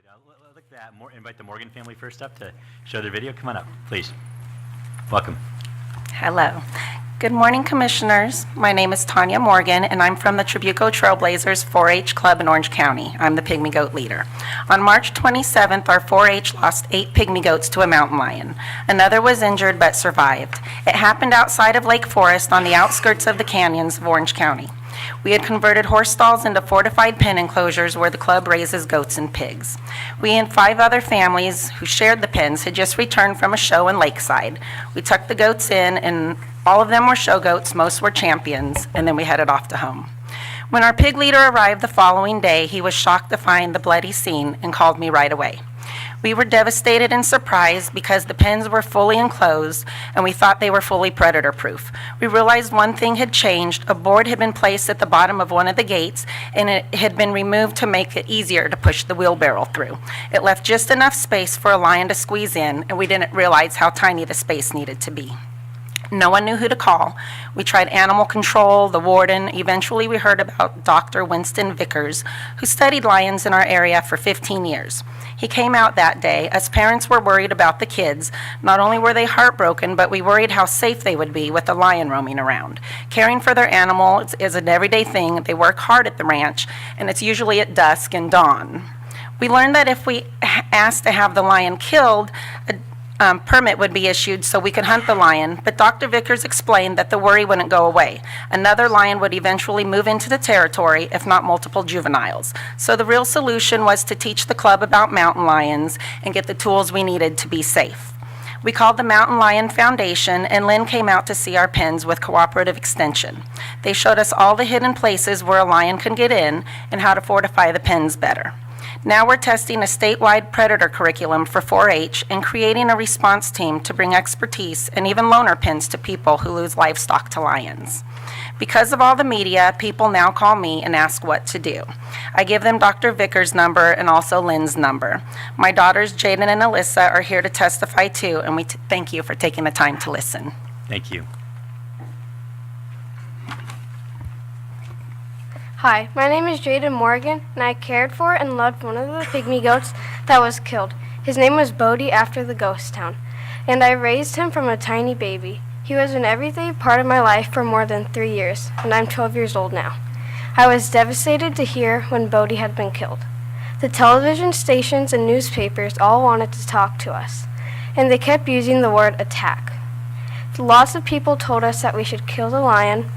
I'd like to invite the Morgan family first up to show their video. Come on up, please. Welcome. Hello. Good morning, Commissioners. My name is Tanya Morgan, and I'm from the Trabuco Trailblazers 4-H Club in Orange County. I'm the pygmy goat leader. On March 27th, our 4-H lost 8 pygmy goats to a mountain lion. Another was injured but survived. It happened outside of Lake Forest on the outskirts of the canyons of Orange County. We had converted horse stalls into fortified pen enclosures where the club raises goats and pigs. We and 5 other families who shared the pens had just returned from a show in Lakeside. We tucked the goats in, and all of them were show goats, most were champions, and then we headed off to home. When our pig leader arrived the following day, he was shocked to find the bloody scene and called me right away. We were devastated and surprised because the pens were fully enclosed and we thought they were fully predator-proof. We realized one thing had changed. A board had been placed at the bottom of one of the gates and it had been removed to make it easier to push the wheelbarrow through. It left just enough space for a lion to squeeze in, and we didn't realize how tiny the space needed to be. No one knew who to call. We tried animal control, the warden. Eventually, we heard about Dr. Winston Vickers, who studied lions in our area for 15 years. He came out that day. As parents were worried about the kids, not only were they heartbroken, but we worried how safe they would be with a lion roaming around. Caring for their animal is an everyday thing. They work hard at the ranch, and it's usually at dusk and dawn. We learned that if we asked to have the lion killed, a permit would be issued so we could hunt the lion, but Dr. Vickers explained that the worry wouldn't go away. Another lion would eventually move into the territory, if not multiple juveniles. So the real solution was to teach the club about mountain lions and get the tools we needed to be safe. We called the Mountain Lion Foundation, and Lynn came out to see our pens with Cooperative Extension. They showed us all the hidden places where a lion can get in and how to fortify the pens better. Now we're testing a statewide predator curriculum for 4-H and creating a response team to bring expertise and even loaner pens to people who lose livestock to lions. Because of all the media, people now call me and ask what to do. I give them Dr. Vickers' number and also Lynn's number. My daughters, Jaden and Alyssa, are here to testify too, and we thank you for taking the time to listen. Thank you. Hi, my name is Jayden Morgan, and I cared for and loved one of the pygmy goats that was killed. His name was Bodie, after the ghost town, and I raised him from a tiny baby. He was an everyday part of my life for more than 3 years, and I'm 12 years old now. I was devastated to hear when Bodie had been killed. The television stations and newspapers all wanted to talk to us, and they kept using the word attack. Lots of people told us that we should kill the lion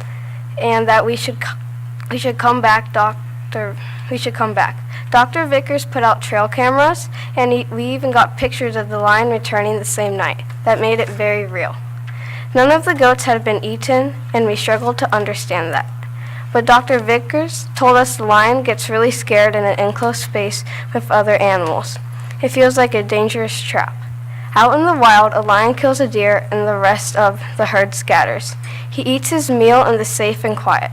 and that we should come back, we should come back. Dr. Vickers put out trail cameras, and we even got pictures of the lion returning the same night. That made it very real. None of the goats had been eaten, and we struggled to understand that. But Dr. Vickers told us the lion gets really scared in an enclosed space with other animals. It feels like a dangerous trap. Out in the wild, a lion kills a deer, and the rest of the herd scatters. He eats his meal in the safe and quiet.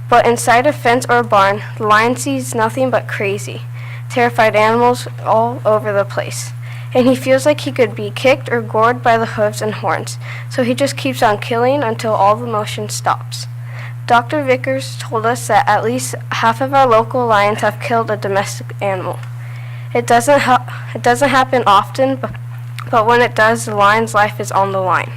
But inside a fence or a barn, the lion sees nothing but crazy, terrified animals all over the place. And he feels like he could be kicked or gored by the hooves and horns, so he just keeps on killing until all the motion stops. Dr. Vickers told us that at least half of our local lions have killed a domestic animal. It doesn't happen often, but when it does, the lion's life is on the line.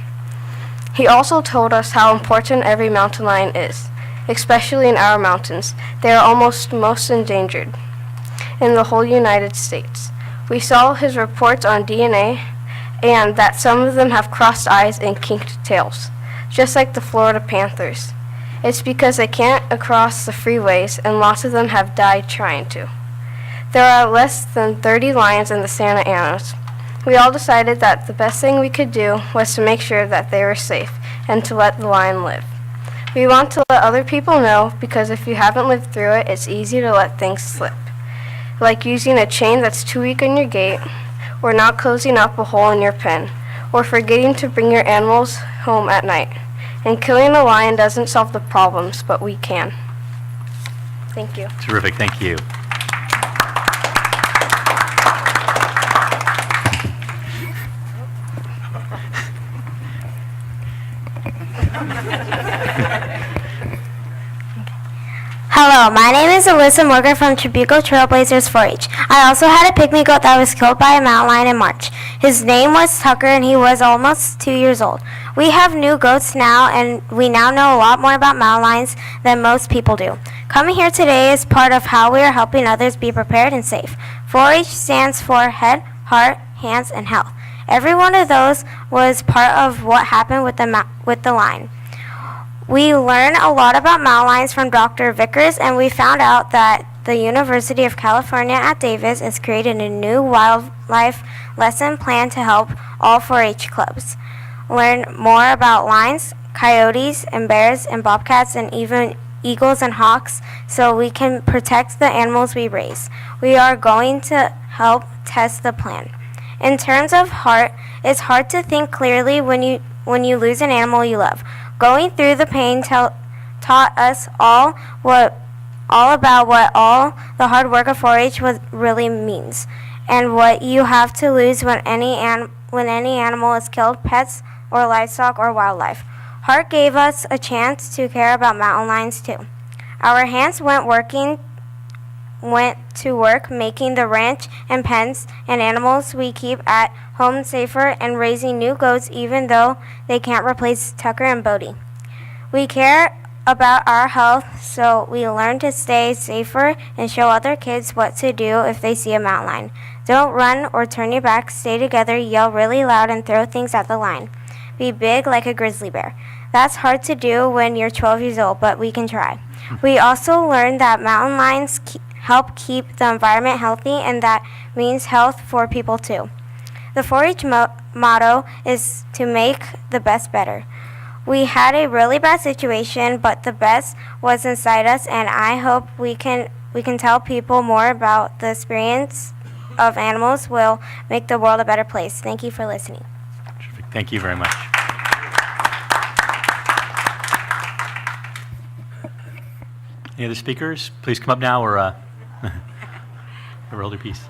He also told us how important every mountain lion is, especially in our mountains. They are almost most endangered in the whole United States. We saw his reports on DNA and that some of them have crossed eyes and kinked tails, just like the Florida panthers. It's because they can't cross the freeways, and lots of them have died trying to. There are less than 30 lions in the Santa Anas. We all decided that the best thing we could do was to make sure that they were safe and to let the lion live. We want to let other people know, because if you haven't lived through it, it's easy to let things slip. Like using a chain that's too weak on your gate, or not closing up a hole in your pen, or forgetting to bring your animals home at night. And killing a lion doesn't solve the problems, but we can. Thank you. Terrific, thank you. Hello, Hello, my name is Alyssa Morgan from Trabuco Trailblazers 4-H. I also had a pygmy goat that was killed by a mountain lion in March. His name was Tucker and he was almost 2 years old. We have new goats now and we now know a lot more about mountain lions than most people do. Coming here today is part of how we are helping others be prepared and safe. 4-H stands for head, heart, hands, and health. Every one of those was part of what happened with the lion. We learned a lot about mountain lions from Dr. Vickers, and we found out that the University of California at Davis is creating a new wildlife lesson plan to help all 4-H clubs learn more about lions, coyotes, and bears, and bobcats, and even eagles and hawks, so we can protect the animals we raise. We are going to help test the plan. In terms of heart, it's hard to think clearly when you lose an animal you love. Going through the pain taught us all about what all the hard work of 4-H really means, and what you have to lose when any animal is killed, pets or livestock or wildlife. Heart gave us a chance to care about mountain lions too. Our hands went to work making the ranch and pens and animals we keep at home safer and raising new goats even though they can't replace Tucker and Bodie. We care about our health, so we learn to stay safer and show other kids what to do if they see a mountain lion. Don't run or turn your back, stay together, yell really loud, and throw things at the lion. Be big like a grizzly bear. That's hard to do when you're 12 years old, but we can try. We also learned that mountain lions help keep the environment healthy, and that means health for people too. The 4-H motto is to make the best better. We had a really bad situation, but the best was inside us, and I hope we can tell people more about the experience of animals will make the world a better place. Thank you for listening. Terrific. Thank you very much. Any other speakers? Please come up now or a older piece.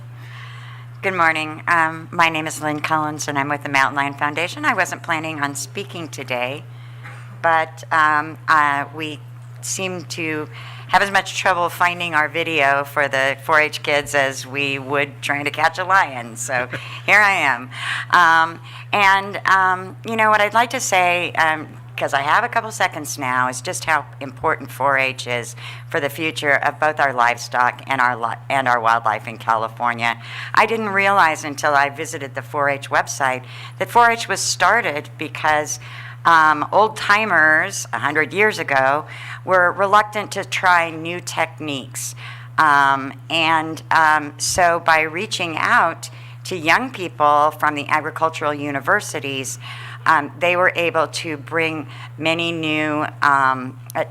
Good morning. My name is Lynn Cullens, and I'm with the Mountain Lion Foundation. I wasn't planning on speaking today, but we seem to have as much trouble finding our video for the 4-H kids as we would trying to catch a lion. So here I am. You know, what I'd like to say, because I have a couple seconds now, is just how important 4-H is for the future of both our livestock and our wildlife in California. I didn't realize until I visited the 4-H website that 4-H was started because old-timers 100 years ago were reluctant to try new techniques. So by reaching out to young people from the agricultural universities, they were able to bring many new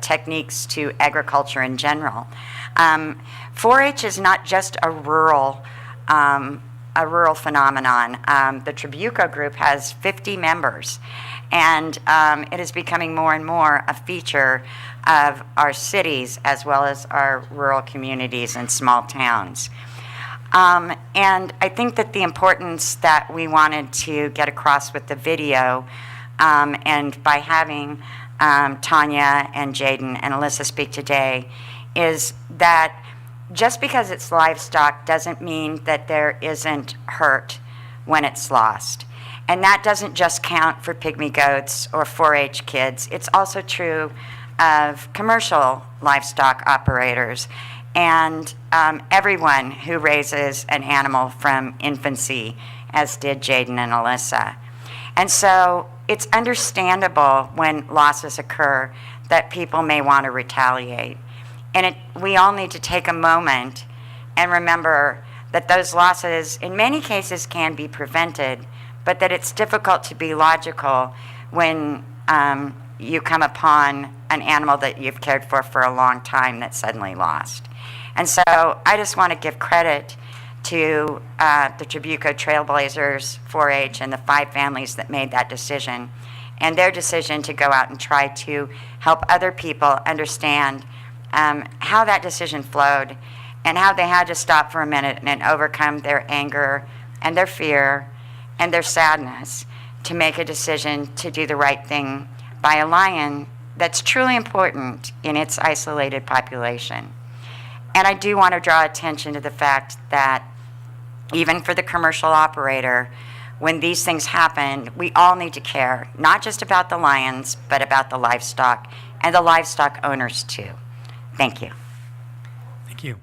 techniques to agriculture in general. 4-H is not just a rural phenomenon. The Trabuco group has 50 members, and it is becoming more and more a feature of our cities as well as our rural communities and small towns. And I think that the importance that we wanted to get across with the video, and by having Tanya and Jaden and Alyssa speak today, is that just because it's livestock doesn't mean that there isn't hurt when it's lost. And that doesn't just count for pygmy goats or 4-H kids. It's also true of commercial livestock operators and everyone who raises an animal from infancy, as did Jaden and Alyssa. And so it's understandable when losses occur that people may want to retaliate. And we all need to take a moment and remember that those losses, in many cases, can be prevented, but that it's difficult to be logical when you come upon an animal that you've cared for a long time that's suddenly lost. And so I just want to give credit to the Trabuco Trailblazers, 4-H, and the 5 families that made that decision, and their decision to go out and try to help other people understand how that decision flowed and how they had to stop for a minute and overcome their anger and their fear and their sadness to make a decision to do the right thing by a lion that's truly important in its isolated population. And I do want to draw attention to the fact that even for the commercial operator, when these things happen, we all need to care, not just about the lions, but about the livestock and the livestock owners too. Thank you. Thank you.